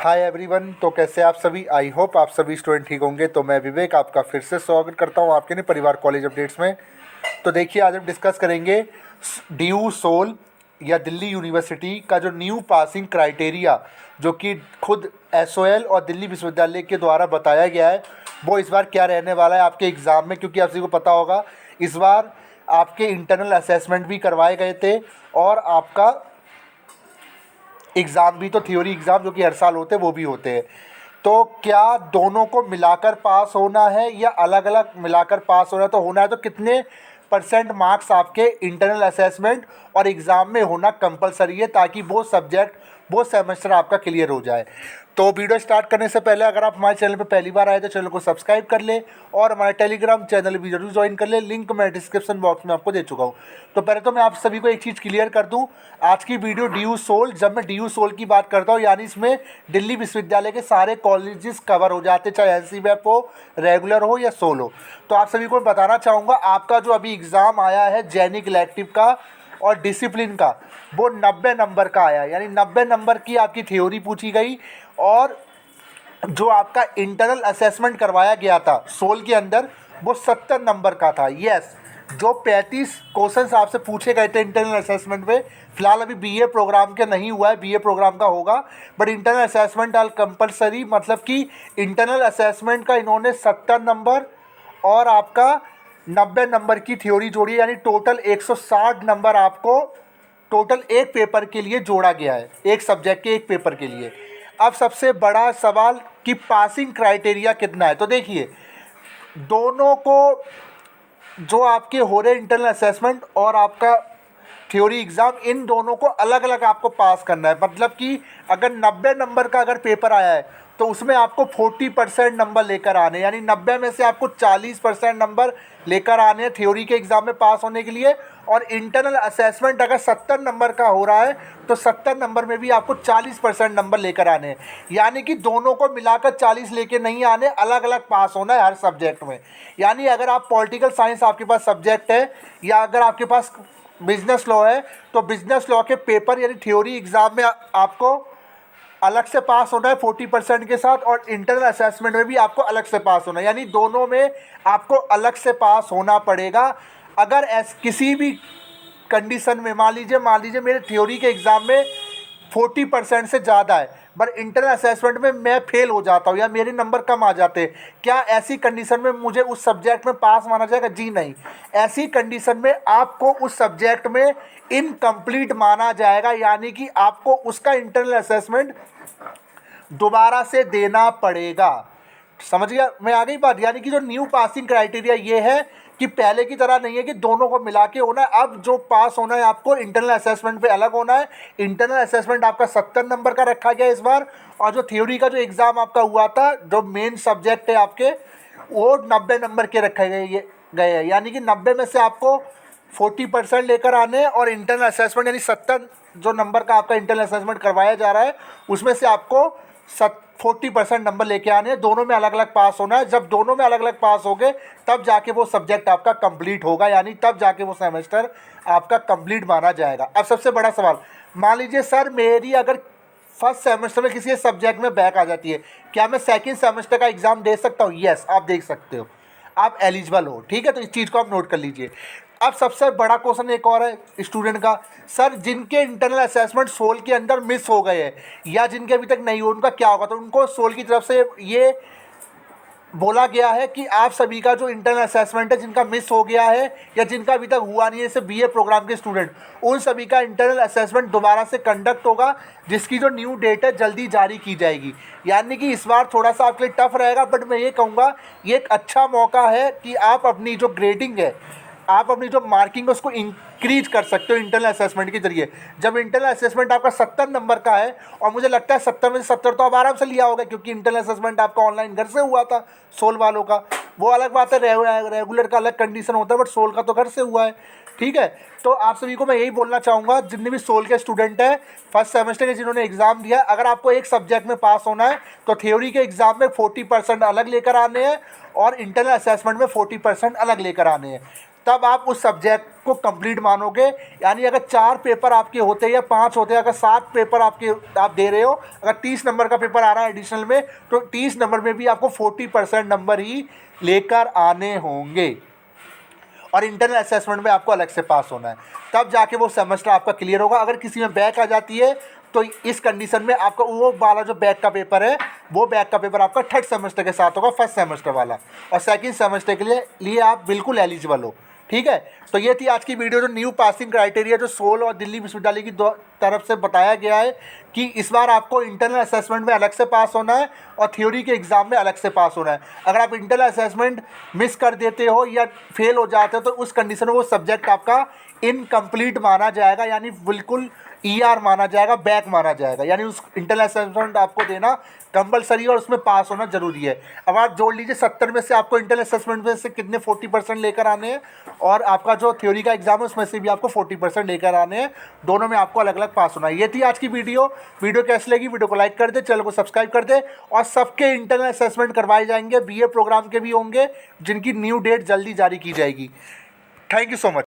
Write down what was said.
Hi everyone. तो कैसे आप सभी? आई होप आप सभी स्टूडेंट ठीक होंगे। तो मैं विवेक आपका फिर से स्वागत करता हूं आपके परिवार कॉलेज अपडेट्स में। तो देखिए, आज हम डिस्कस करेंगे DU सोल या दिल्ली यूनिवर्सिटी का जो न्यू पासिंग क्राइटेरिया जो कि खुद SOL और दिल्ली विश्वविद्यालय के द्वारा बताया गया है, वो इस बार क्या रहने वाला है आपके एग्ज़ाम में। क्योंकि आप सभी को पता होगा, इस बार आपके इंटरनल असेसमेंट भी करवाए गए थे और आपका एग्ज़ाम भी, तो थ्योरी एग्ज़ाम जो कि हर साल होते हैं वो भी होते हैं। तो क्या दोनों को मिलाकर पास होना है या अलग अलग मिलाकर पास होना है तो कितने % मार्क्स आपके इंटरनल असेसमेंट और एग्ज़ाम में होना कंपलसरी है, ताकि वो सब्जेक्ट वो सेमेस्टर आपका क्लियर हो जाए। तो वीडियो स्टार्ट करने से पहले अगर आप हमारे चैनल पर पहली बार आए तो चैनल को सब्सक्राइब कर लें और हमारे टेलीग्राम चैनल भी जरूर ज्वाइन कर लें। लिंक मैं डिस्क्रिप्शन बॉक्स में आपको दे चुका हूँ। तो पहले तो मैं आप सभी को एक चीज़ क्लियर कर दूँ, आज की वीडियो DU सोल, जब मैं DU सोल की बात करता हूँ यानी इसमें दिल्ली विश्वविद्यालय के सारे कॉलेजेस कवर हो जाते, चाहे NCVEP हो, रेगुलर हो या सोल हो। तो आप सभी को बताना चाहूँगा, आपका जो अभी एग्ज़ाम आया है जैनिक इलेक्टिव का और डिसिप्लिन का, वो 90 नंबर का आया, यानी 90 नंबर की आपकी थ्योरी पूछी गई। और जो आपका इंटरनल असेसमेंट करवाया गया था सोल के अंदर, वो 70 नंबर का था। यस, जो 35 क्वेश्चंस आपसे पूछे गए थे इंटरनल असेसमेंट में, फिलहाल अभी BA प्रोग्राम के नहीं हुआ है, BA प्रोग्राम का होगा, but internal assessment all compulsory, मतलब कि इंटरनल असेसमेंट का इन्होंने 70 नंबर और आपका 90 नंबर की थ्योरी जोड़ी, यानी टोटल 160 नंबर आपको टोटल एक पेपर के लिए जोड़ा गया है, एक सब्जेक्ट के एक पेपर के लिए। अब सबसे बड़ा सवाल कि पासिंग क्राइटेरिया कितना है। तो देखिए, दोनों को जो आपके हो रहे इंटरनल असेसमेंट और आपका थ्योरी एग्ज़ाम, इन दोनों को अलग अलग आपको पास करना है। मतलब कि अगर 90 नंबर का अगर पेपर आया है तो उसमें आपको 40% नंबर लेकर आने, यानी 90 में से आपको 40% नंबर लेकर आने हैं थ्योरी के एग्ज़ाम में पास होने के लिए। और इंटरनल असेसमेंट अगर 70 नंबर का हो रहा है तो 70 नंबर में भी आपको 40% नंबर लेकर आने हैं, यानी कि दोनों को मिलाकर 40 लेके नहीं आने, अलग अलग पास होना है हर सब्जेक्ट में। यानी अगर आप पॉलिटिकल साइंस आपके पास सब्जेक्ट है या अगर आपके पास बिजनेस लॉ है, तो बिजनेस लॉ के पेपर यानी थ्योरी एग्ज़ाम में आपको अलग से पास होना है 40% के साथ, और इंटरनल असेसमेंट में भी आपको अलग से पास होना है, यानी दोनों में आपको अलग से पास होना पड़ेगा। अगर किसी भी कंडीशन में, मान लीजिए मेरे थ्योरी के एग्ज़ाम में 40% से ज़्यादा है, बट इंटरनल असेसमेंट में मैं फेल हो जाता हूँ या मेरे नंबर कम आ जाते हैं, क्या ऐसी कंडीशन में मुझे उस सब्जेक्ट में पास माना जाएगा? जी नहीं, ऐसी कंडीशन में आपको उस सब्जेक्ट में इनकम्प्लीट माना जाएगा, यानी कि आपको उसका इंटरनल असेसमेंट दोबारा से देना पड़ेगा। समझ गया मैं आ गई बात? यानी कि जो न्यू पासिंग क्राइटेरिया ये है कि पहले की तरह नहीं है कि दोनों को मिला के होना है। अब जो पास होना है आपको इंटरनल असेसमेंट पे अलग होना है। इंटरनल असेसमेंट आपका 70 नंबर का रखा गया इस बार, और जो थ्योरी का जो एग्ज़ाम आपका हुआ था, जो मेन सब्जेक्ट है आपके, वो 90 नंबर के रखे गए हैं, यानी कि 90 में से आपको 40% लेकर आने हैं। और इंटरनल असेसमेंट यानी 70 जो नंबर का आपका इंटरनल असेसमेंट करवाया जा रहा है, उसमें से आपको 40% नंबर लेके आने हैं। दोनों में अलग अलग पास होना है। जब दोनों में अलग अलग पास हो गए तब जाके वो सब्जेक्ट आपका कंप्लीट होगा, यानी तब जाके वो सेमेस्टर आपका कंप्लीट माना जाएगा। अब सबसे बड़ा सवाल, मान लीजिए सर मेरी अगर फर्स्ट सेमेस्टर में किसी सब्जेक्ट में बैक आ जाती है, क्या मैं सेकंड सेमेस्टर का एग्ज़ाम दे सकता हूँ? यस, आप देख सकते हो, आप एलिजिबल हो। ठीक है, तो इस चीज़ को आप नोट कर लीजिए। अब सबसे बड़ा क्वेश्चन एक और है स्टूडेंट का, सर जिनके इंटरनल असेसमेंट सोल के अंदर मिस हो गए हैं या जिनके अभी तक नहीं हो, उनका क्या होगा? तो उनको सोल की तरफ से ये बोला गया है कि आप सभी का जो इंटरनल असेसमेंट है, जिनका मिस हो गया है या जिनका अभी तक हुआ नहीं है, जैसे BA प्रोग्राम के स्टूडेंट, उन सभी का इंटरनल असेसमेंट दोबारा से कंडक्ट होगा, जिसकी जो न्यू डेट है जल्दी जारी की जाएगी। यानी कि इस बार थोड़ा सा आपके लिए टफ रहेगा, बट मैं ये कहूँगा ये एक अच्छा मौका है कि आप अपनी जो ग्रेडिंग है, आप अपनी जो मार्किंग है उसको इंक्रीज कर सकते हो इंटरनल असेसमेंट के जरिए। जब इंटरनल असेसमेंट आपका 70 नंबर का है, और मुझे लगता है 70 में से 70 तो आप आराम से लिया होगा, क्योंकि इंटरनल असेसमेंट आपका ऑनलाइन घर से हुआ था सोल वालों का। वो अलग बात है, रेगुलर का अलग कंडीशन होता है, बट सोल का तो घर से हुआ है। ठीक है, तो आप सभी को मैं यही बोलना चाहूँगा, जितने भी सोल के स्टूडेंट हैं फर्स्ट सेमेस्टर के जिन्होंने एग्ज़ाम दिया, अगर आपको एक सब्जेक्ट में पास होना है तो थ्योरी के एग्ज़ाम में 40% अलग लेकर आने हैं और इंटरनल असेसमेंट में 40% अलग लेकर आने हैं। तब आप उस सब्जेक्ट को कंप्लीट मानोगे। यानी अगर 4 पेपर आपके होते या 5 होते, अगर 7 पेपर आप दे रहे हो, अगर 30 नंबर का पेपर आ रहा है एडिशनल में, तो 30 नंबर में भी आपको 40% नंबर ही लेकर आने होंगे और इंटरनल असेसमेंट में आपको अलग से पास होना है, तब जाके वो सेमेस्टर आपका क्लियर होगा। अगर किसी में बैक आ जाती है तो इस कंडीशन में आपका वो वाला जो बैक का पेपर है, वो बैक का पेपर आपका 3rd सेमेस्टर के साथ होगा, 1st सेमेस्टर वाला, और 2nd सेमेस्टर के लिए आप बिल्कुल एलिजिबल हो। ठीक है, तो ये थी आज की वीडियो, जो न्यू पासिंग क्राइटेरिया जो सोल और दिल्ली विश्वविद्यालय की तरफ से बताया गया है कि इस बार आपको इंटरनल असेसमेंट में अलग से पास होना है और थ्योरी के एग्ज़ाम में अलग से पास होना है। अगर आप इंटरनल असेसमेंट मिस कर देते हो या फेल हो जाते हो तो उस कंडीशन में वो सब्जेक्ट आपका इनकम्प्लीट माना जाएगा, यानी बिल्कुल ER माना जाएगा, बैक माना जाएगा। यानी उस इंटरनल असेसमेंट आपको देना कंपलसरी और उसमें पास होना ज़रूरी है। अब आप जोड़ लीजिए 70 में से आपको इंटरनल असेसमेंट में से कितने 40% लेकर आने हैं, और आपका जो थ्योरी का एग्जाम है उसमें से भी आपको 40% लेकर आने हैं। दोनों में आपको अलग अलग पास होना है। ये थी आज की वीडियो कैसी लगी? वीडियो को लाइक कर दे, चैनल को सब्सक्राइब कर दे, और सबके इंटरनल असेसमेंट करवाए जाएंगे। BA प्रोग्राम के भी होंगे जिनकी न्यू डेट जल्दी जारी की जाएगी। Thank you so much.